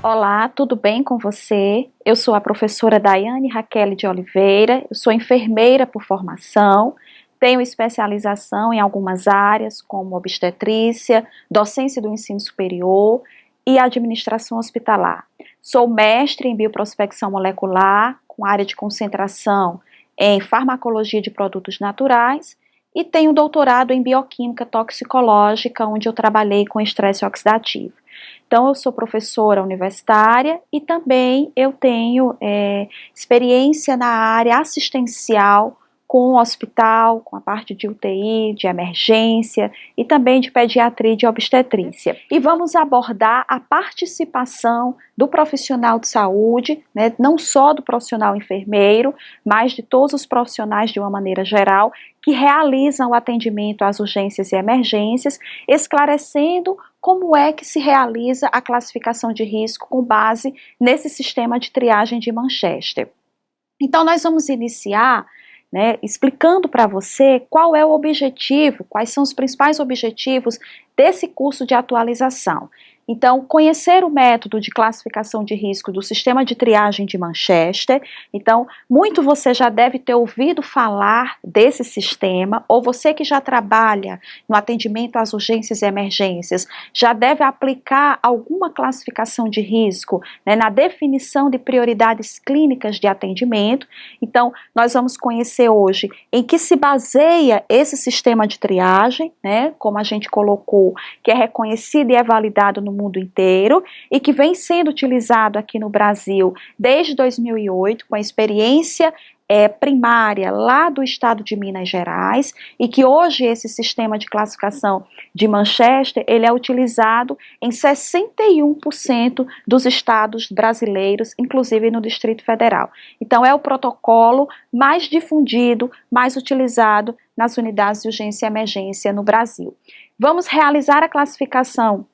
Olá, tudo bem com você? Eu sou a professora Daiane Raquel de Oliveira, eu sou enfermeira por formação, tenho especialização em algumas áreas como obstetrícia, docência do ensino superior e administração hospitalar. Sou mestre em bioprospecção molecular, com área de concentração em farmacologia de produtos naturais e tenho doutorado em bioquímica toxicológica, onde eu trabalhei com estresse oxidativo. Então, eu sou professora universitária e também eu tenho experiência na área assistencial com o hospital, com a parte de UTI, de emergência e também de pediatria e de obstetrícia. E vamos abordar a participação do profissional de saúde, né, não só do profissional enfermeiro, mas de todos os profissionais de uma maneira geral, que realizam o atendimento às urgências e emergências, esclarecendo como é que se realiza a classificação de risco com base nesse sistema de triagem de Manchester. Então, nós vamos iniciar explicando para você qual é o objetivo, quais são os principais objetivos desse curso de atualização. Então, conhecer o método de classificação de risco do sistema de triagem de Manchester. Então, muito você já deve ter ouvido falar desse sistema, ou você que já trabalha no atendimento às urgências e emergências, já deve aplicar alguma classificação de risco, na definição de prioridades clínicas de atendimento. Então, nós vamos conhecer hoje em que se baseia esse sistema de triagem, como a gente colocou, que é reconhecido e é validado no mundo inteiro e que vem sendo utilizado aqui no Brasil desde 2008, com a experiência primária lá do estado de Minas Gerais, e que hoje esse sistema de classificação de Manchester, ele é utilizado em 61% dos estados brasileiros, inclusive no Distrito Federal. Então é o protocolo mais difundido, mais utilizado nas unidades de urgência e emergência no Brasil. Vamos realizar a classificação,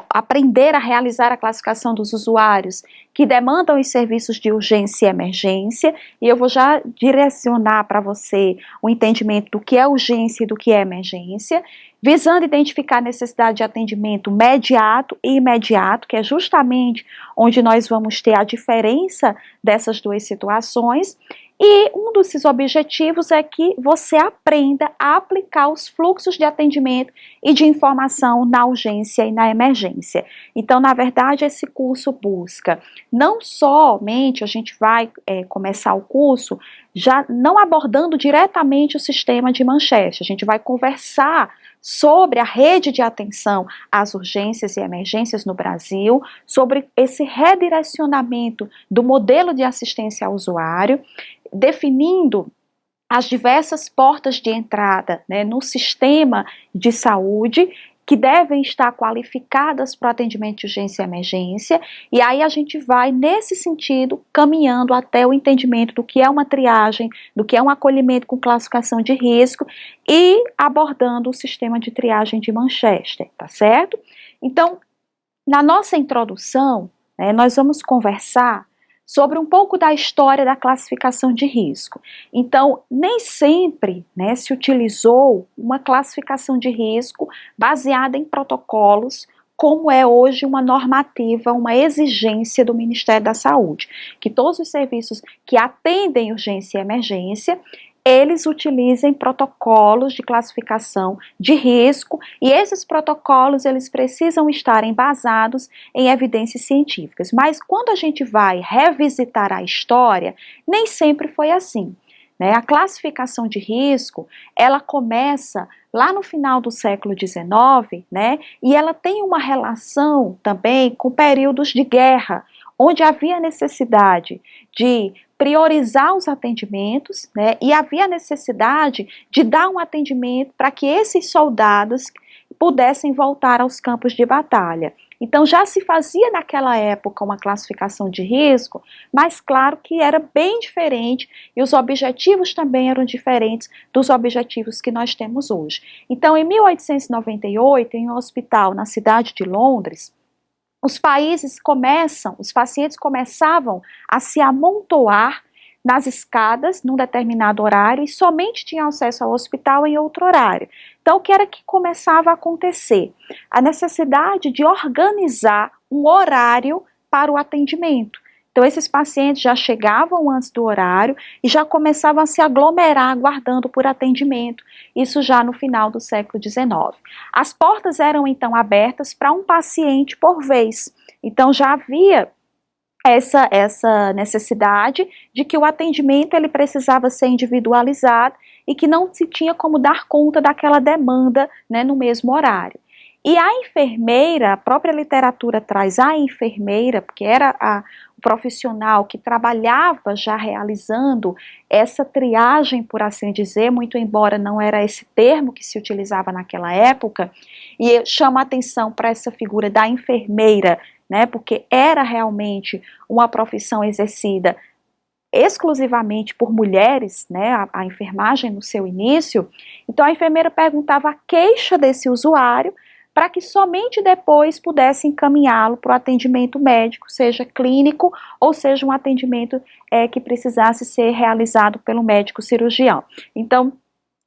aprender a realizar a classificação dos usuários que demandam os serviços de urgência e emergência, e eu vou já direcionar para você o entendimento do que é urgência e do que é emergência, visando identificar a necessidade de atendimento mediato e imediato, que é justamente onde nós vamos ter a diferença dessas duas situações. E um desses objetivos é que você aprenda a aplicar os fluxos de atendimento e de informação na urgência e na emergência. Então, na verdade, esse curso busca não somente, a gente vai começar o curso já não abordando diretamente o sistema de Manchester, a gente vai conversar sobre a rede de atenção às urgências e emergências no Brasil, sobre esse redirecionamento do modelo de assistência ao usuário, definindo as diversas portas de entrada no sistema de saúde que devem estar qualificadas para o atendimento de urgência e emergência, e aí a gente vai, nesse sentido, caminhando até o entendimento do que é uma triagem, do que é um acolhimento com classificação de risco e abordando o sistema de triagem de Manchester, tá certo? Então, na nossa introdução, nós vamos conversar sobre um pouco da história da classificação de risco. Então, nem sempre se utilizou uma classificação de risco baseada em protocolos, como é hoje uma normativa, uma exigência do Ministério da Saúde, que todos os serviços que atendem urgência e emergência, eles utilizem protocolos de classificação de risco, e esses protocolos eles precisam estar embasados em evidências científicas. Mas quando a gente vai revisitar a história, nem sempre foi assim. A classificação de risco, ela começa lá no final do século XIX, e ela tem uma relação também com períodos de guerra, onde havia necessidade de priorizar os atendimentos, e havia necessidade de dar um atendimento para que esses soldados pudessem voltar aos campos de batalha. Então já se fazia naquela época uma classificação de risco, mas claro que era bem diferente e os objetivos também eram diferentes dos objetivos que nós temos hoje. Então em 1898, em um hospital na cidade de Londres, os pacientes começavam a se amontoar nas escadas num determinado horário e somente tinham acesso ao hospital em outro horário. Então, o que era que começava a acontecer? A necessidade de organizar um horário para o atendimento. Então, esses pacientes já chegavam antes do horário e já começavam a se aglomerar aguardando por atendimento, isso já no final do século XIX. As portas eram então abertas para um paciente por vez, então já havia essa necessidade de que o atendimento ele precisava ser individualizado e que não se tinha como dar conta daquela demanda, né, no mesmo horário. E a enfermeira, a própria literatura traz a enfermeira, porque era o profissional que trabalhava já realizando essa triagem, por assim dizer, muito embora não era esse termo que se utilizava naquela época, e chama a atenção para essa figura da enfermeira, né, porque era realmente uma profissão exercida exclusivamente por mulheres, né, a enfermagem no seu início. Então a enfermeira perguntava a queixa desse usuário para que somente depois pudesse encaminhá-lo para o atendimento médico, seja clínico ou seja um atendimento que precisasse ser realizado pelo médico cirurgião. Então,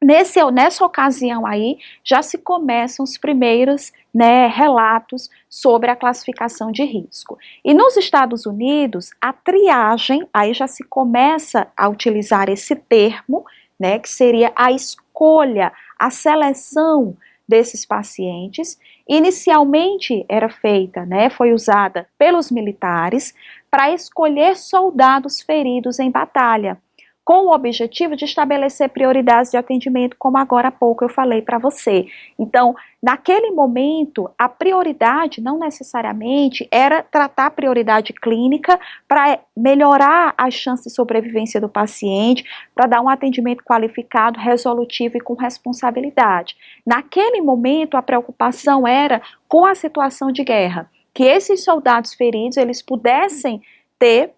nessa ocasião aí, já se começam os primeiros, né, relatos sobre a classificação de risco. E nos Estados Unidos, a triagem, aí já se começa a utilizar esse termo, né, que seria a escolha, a seleção desses pacientes. Inicialmente era feita, né, foi usada pelos militares para escolher soldados feridos em batalha, com o objetivo de estabelecer prioridades de atendimento, como agora há pouco eu falei para você. Então, naquele momento, a prioridade não necessariamente era tratar a prioridade clínica para melhorar as chances de sobrevivência do paciente, para dar um atendimento qualificado, resolutivo e com responsabilidade. Naquele momento, a preocupação era com a situação de guerra, que esses soldados feridos, eles pudessem ter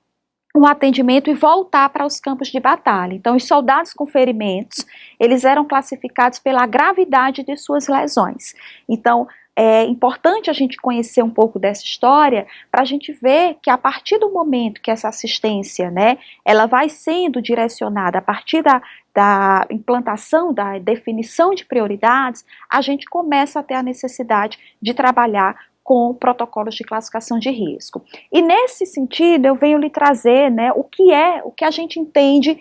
um atendimento e voltar para os campos de batalha. Então, os soldados com ferimentos, eles eram classificados pela gravidade de suas lesões. Então, é importante a gente conhecer um pouco dessa história para a gente ver que a partir do momento que essa assistência, né, ela vai sendo direcionada a partir da implantação, da definição de prioridades, a gente começa a ter a necessidade de trabalhar com protocolos de classificação de risco. E nesse sentido, eu venho lhe trazer, né, o que a gente entende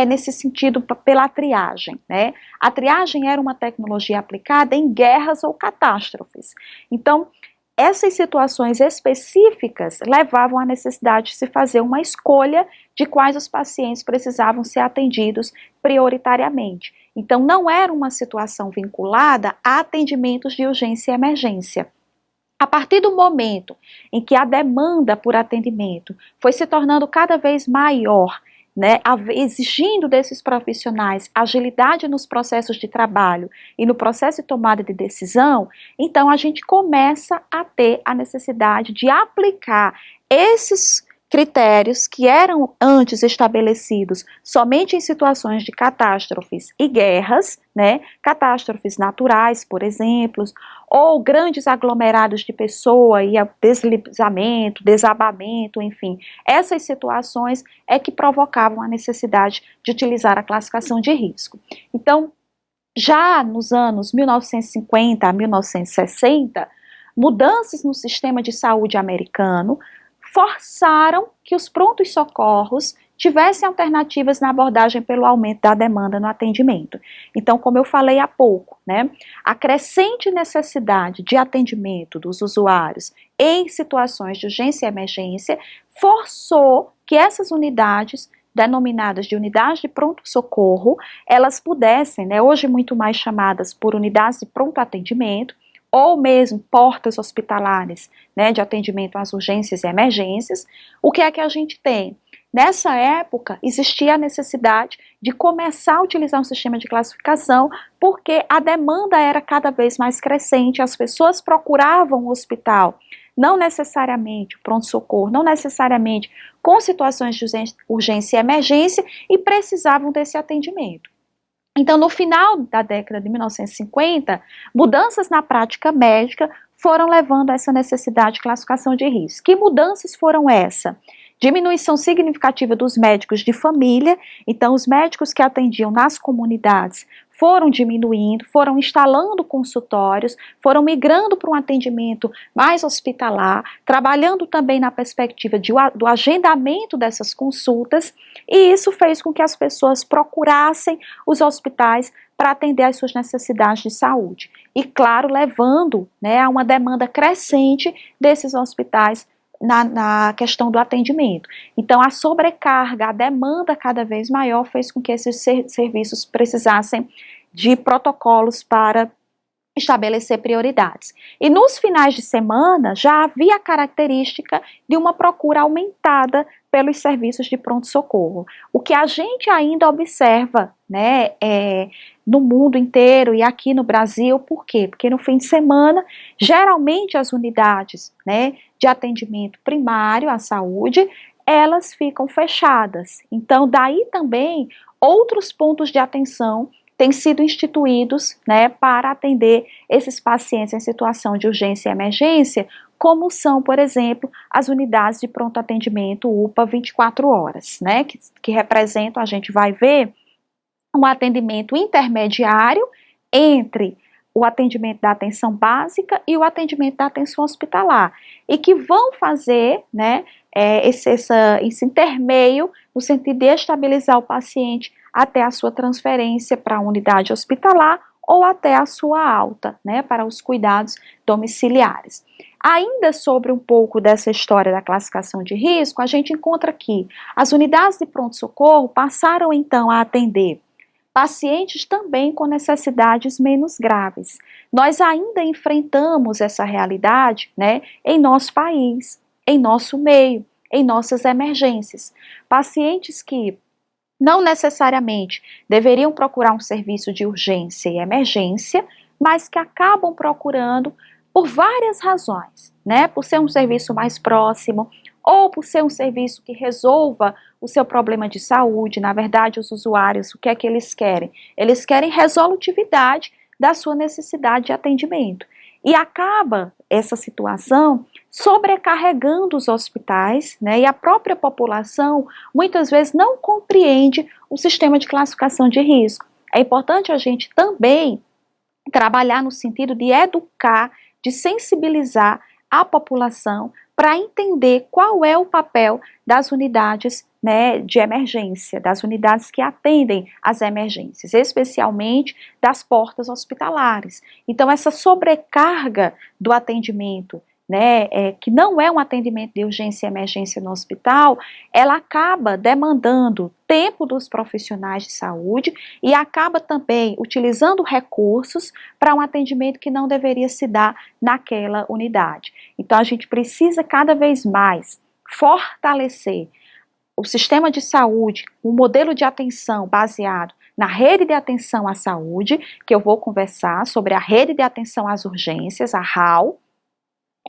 nesse sentido pela triagem, né? A triagem era uma tecnologia aplicada em guerras ou catástrofes. Então, essas situações específicas levavam à necessidade de se fazer uma escolha de quais os pacientes precisavam ser atendidos prioritariamente. Então, não era uma situação vinculada a atendimentos de urgência e emergência. A partir do momento em que a demanda por atendimento foi se tornando cada vez maior, né, exigindo desses profissionais agilidade nos processos de trabalho e no processo de tomada de decisão, então a gente começa a ter a necessidade de aplicar esses critérios que eram antes estabelecidos somente em situações de catástrofes e guerras, né, catástrofes naturais, por exemplo, ou grandes aglomerados de pessoa e deslizamento, desabamento, enfim, essas situações é que provocavam a necessidade de utilizar a classificação de risco. Então, já nos anos 1950 a 1960, mudanças no sistema de saúde americano forçaram que os prontos socorros tivessem alternativas na abordagem pelo aumento da demanda no atendimento. Então, como eu falei há pouco, né, a crescente necessidade de atendimento dos usuários em situações de urgência e emergência forçou que essas unidades, denominadas de unidades de pronto-socorro, elas pudessem, né, hoje muito mais chamadas por unidades de pronto atendimento, ou mesmo portas hospitalares, né, de atendimento às urgências e emergências. O que é que a gente tem? Nessa época, existia a necessidade de começar a utilizar um sistema de classificação, porque a demanda era cada vez mais crescente, as pessoas procuravam o hospital, não necessariamente o pronto-socorro, não necessariamente com situações de urgência e emergência, e precisavam desse atendimento. Então, no final da década de 1950, mudanças na prática médica foram levando a essa necessidade de classificação de risco. Que mudanças foram essas? Diminuição significativa dos médicos de família, então os médicos que atendiam nas comunidades foram diminuindo, foram instalando consultórios, foram migrando para um atendimento mais hospitalar, trabalhando também na perspectiva do agendamento dessas consultas, e isso fez com que as pessoas procurassem os hospitais para atender às suas necessidades de saúde. E, claro, levando, né, a uma demanda crescente desses hospitais na questão do atendimento. Então, a sobrecarga, a demanda cada vez maior fez com que esses serviços precisassem de protocolos para estabelecer prioridades. E nos finais de semana já havia a característica de uma procura aumentada pelos serviços de pronto-socorro. O que a gente ainda observa, né, no mundo inteiro e aqui no Brasil, por quê? Porque no fim de semana, geralmente as unidades, né, de atendimento primário à saúde, elas ficam fechadas. Então, daí também outros pontos de atenção têm sido instituídos, né, para atender esses pacientes em situação de urgência e emergência, como são, por exemplo, as unidades de pronto atendimento UPA 24 horas, né, que representam, a gente vai ver, um atendimento intermediário entre o atendimento da atenção básica e o atendimento da atenção hospitalar, e que vão fazer, né, esse intermeio no sentido de estabilizar o paciente até a sua transferência para a unidade hospitalar ou até a sua alta, né, para os cuidados domiciliares. Ainda sobre um pouco dessa história da classificação de risco, a gente encontra que as unidades de pronto-socorro passaram então a atender pacientes também com necessidades menos graves. Nós ainda enfrentamos essa realidade, né, em nosso país, em nosso meio, em nossas emergências. Pacientes que não necessariamente deveriam procurar um serviço de urgência e emergência, mas que acabam procurando por várias razões, né? Por ser um serviço mais próximo, ou por ser um serviço que resolva o seu problema de saúde. Na verdade, os usuários, o que é que eles querem? Eles querem resolutividade da sua necessidade de atendimento. E acaba essa situação sobrecarregando os hospitais, né, e a própria população muitas vezes não compreende o sistema de classificação de risco. É importante a gente também trabalhar no sentido de educar, de sensibilizar a população para entender qual é o papel das unidades, né, de emergência, das unidades que atendem às emergências, especialmente das portas hospitalares. Então, essa sobrecarga do atendimento, né, que não é um atendimento de urgência e emergência no hospital, ela acaba demandando tempo dos profissionais de saúde e acaba também utilizando recursos para um atendimento que não deveria se dar naquela unidade. Então, a gente precisa cada vez mais fortalecer o sistema de saúde, um modelo de atenção baseado na rede de atenção à saúde, que eu vou conversar sobre a rede de atenção às urgências, a RAU,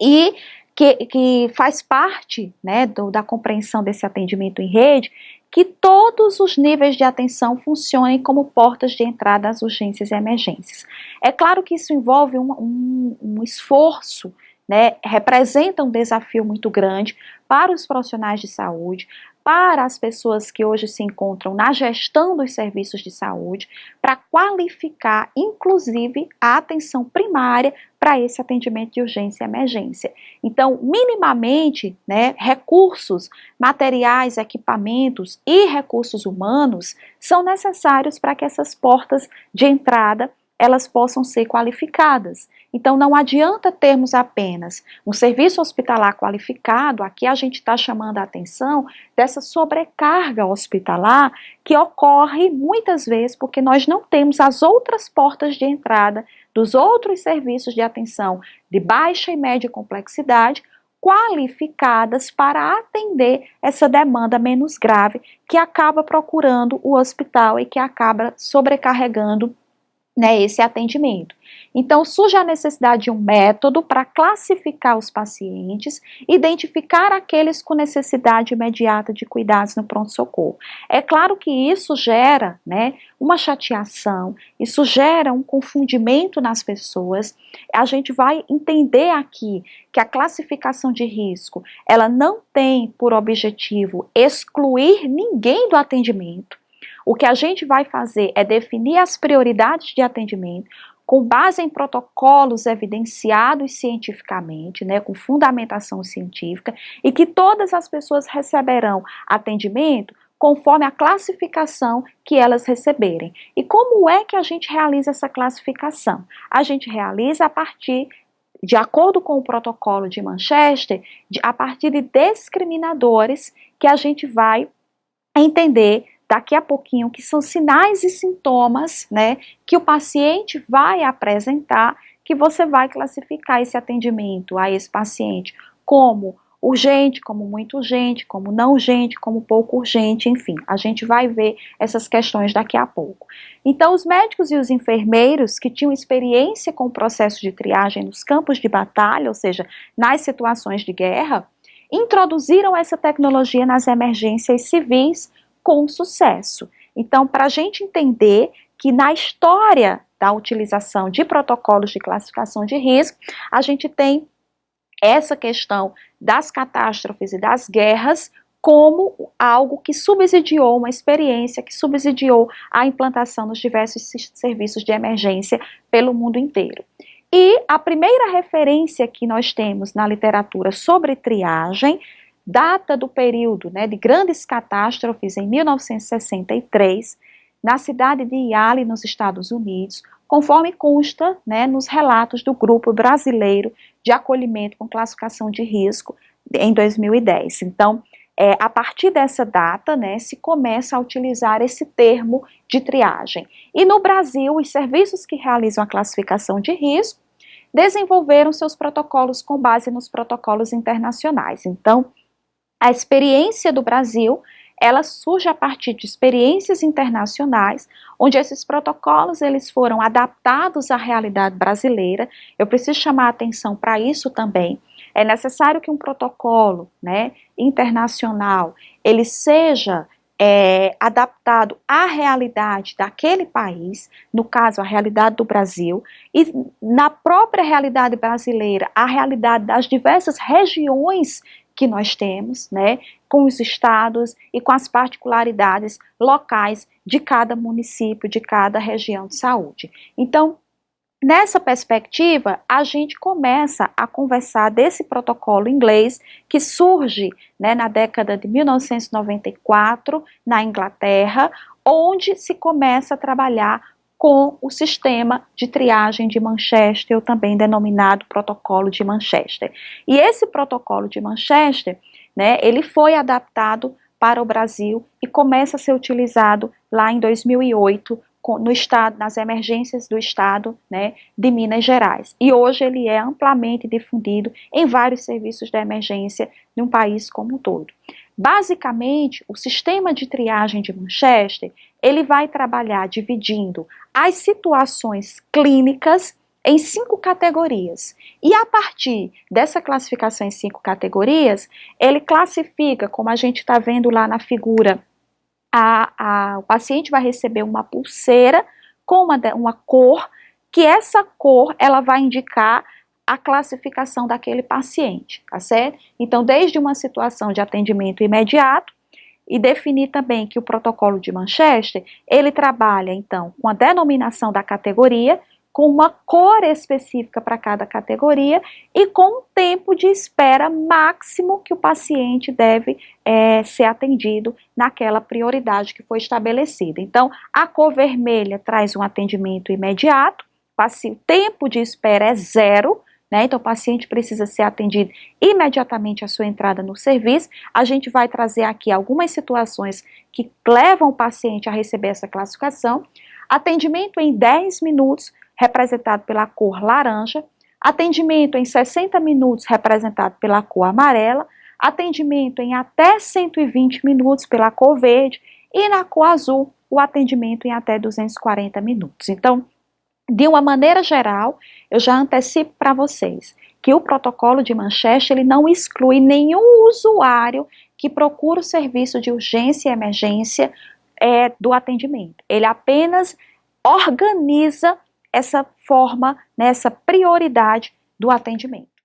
e que faz parte, né, da compreensão desse atendimento em rede, que todos os níveis de atenção funcionem como portas de entrada às urgências e emergências. É claro que isso envolve um esforço, né, representa um desafio muito grande para os profissionais de saúde, para as pessoas que hoje se encontram na gestão dos serviços de saúde, para qualificar, inclusive, a atenção primária para esse atendimento de urgência e emergência. Então, minimamente, né, recursos, materiais, equipamentos e recursos humanos são necessários para que essas portas de entrada elas possam ser qualificadas. Então, não adianta termos apenas um serviço hospitalar qualificado, aqui a gente está chamando a atenção dessa sobrecarga hospitalar que ocorre muitas vezes porque nós não temos as outras portas de entrada dos outros serviços de atenção de baixa e média complexidade qualificadas para atender essa demanda menos grave que acaba procurando o hospital e que acaba sobrecarregando, né, esse atendimento. Então, surge a necessidade de um método para classificar os pacientes, identificar aqueles com necessidade imediata de cuidados no pronto-socorro. É claro que isso gera, né, uma chateação, isso gera um confundimento nas pessoas. A gente vai entender aqui que a classificação de risco, ela não tem por objetivo excluir ninguém do atendimento. O que a gente vai fazer é definir as prioridades de atendimento com base em protocolos evidenciados cientificamente, né, com fundamentação científica, e que todas as pessoas receberão atendimento conforme a classificação que elas receberem. E como é que a gente realiza essa classificação? A gente realiza a partir, de acordo com o protocolo de Manchester, a partir de discriminadores que a gente vai entender daqui a pouquinho, que são sinais e sintomas, né, que o paciente vai apresentar, que você vai classificar esse atendimento a esse paciente como urgente, como muito urgente, como não urgente, como pouco urgente, enfim, a gente vai ver essas questões daqui a pouco. Então, os médicos e os enfermeiros que tinham experiência com o processo de triagem nos campos de batalha, ou seja, nas situações de guerra, introduziram essa tecnologia nas emergências civis com sucesso. Então, para a gente entender que na história da utilização de protocolos de classificação de risco, a gente tem essa questão das catástrofes e das guerras como algo que subsidiou uma experiência, que subsidiou a implantação dos diversos serviços de emergência pelo mundo inteiro. E a primeira referência que nós temos na literatura sobre triagem data do período, né, de grandes catástrofes em 1963, na cidade de Yale, nos Estados Unidos, conforme consta, né, nos relatos do Grupo Brasileiro de Acolhimento com Classificação de Risco em 2010. Então, a partir dessa data, né, se começa a utilizar esse termo de triagem. E no Brasil, os serviços que realizam a classificação de risco desenvolveram seus protocolos com base nos protocolos internacionais. Então, a experiência do Brasil, ela surge a partir de experiências internacionais, onde esses protocolos eles foram adaptados à realidade brasileira. Eu preciso chamar a atenção para isso também. É necessário que um protocolo, né, internacional, ele seja adaptado à realidade daquele país, no caso, a realidade do Brasil, e na própria realidade brasileira, a realidade das diversas regiões que nós temos, né, com os estados e com as particularidades locais de cada município, de cada região de saúde. Então, nessa perspectiva, a gente começa a conversar desse protocolo inglês que surge, né, na década de 1994, na Inglaterra, onde se começa a trabalhar com o sistema de triagem de Manchester, ou também denominado protocolo de Manchester. E esse protocolo de Manchester, né, ele foi adaptado para o Brasil e começa a ser utilizado lá em 2008, no estado, nas emergências do estado, né, de Minas Gerais. E hoje ele é amplamente difundido em vários serviços de emergência de um país como um todo. Basicamente, o sistema de triagem de Manchester, ele vai trabalhar dividindo as situações clínicas em 5 categorias. E a partir dessa classificação em 5 categorias, ele classifica, como a gente está vendo lá na figura, o paciente vai receber uma pulseira com uma cor, que essa cor ela vai indicar a classificação daquele paciente, tá certo? Então, desde uma situação de atendimento imediato, e definir também que o protocolo de Manchester, ele trabalha, então, com a denominação da categoria, com uma cor específica para cada categoria e com um tempo de espera máximo que o paciente deve ser atendido naquela prioridade que foi estabelecida. Então, a cor vermelha traz um atendimento imediato, o tempo de espera é 0, né? Então, o paciente precisa ser atendido imediatamente à sua entrada no serviço. A gente vai trazer aqui algumas situações que levam o paciente a receber essa classificação. Atendimento em 10 minutos, representado pela cor laranja. Atendimento em 60 minutos, representado pela cor amarela. Atendimento em até 120 minutos, pela cor verde. E na cor azul, o atendimento em até 240 minutos. Então, de uma maneira geral, eu já antecipo para vocês que o protocolo de Manchester ele não exclui nenhum usuário que procura o serviço de urgência e emergência do atendimento. Ele apenas organiza essa forma, né, essa prioridade do atendimento.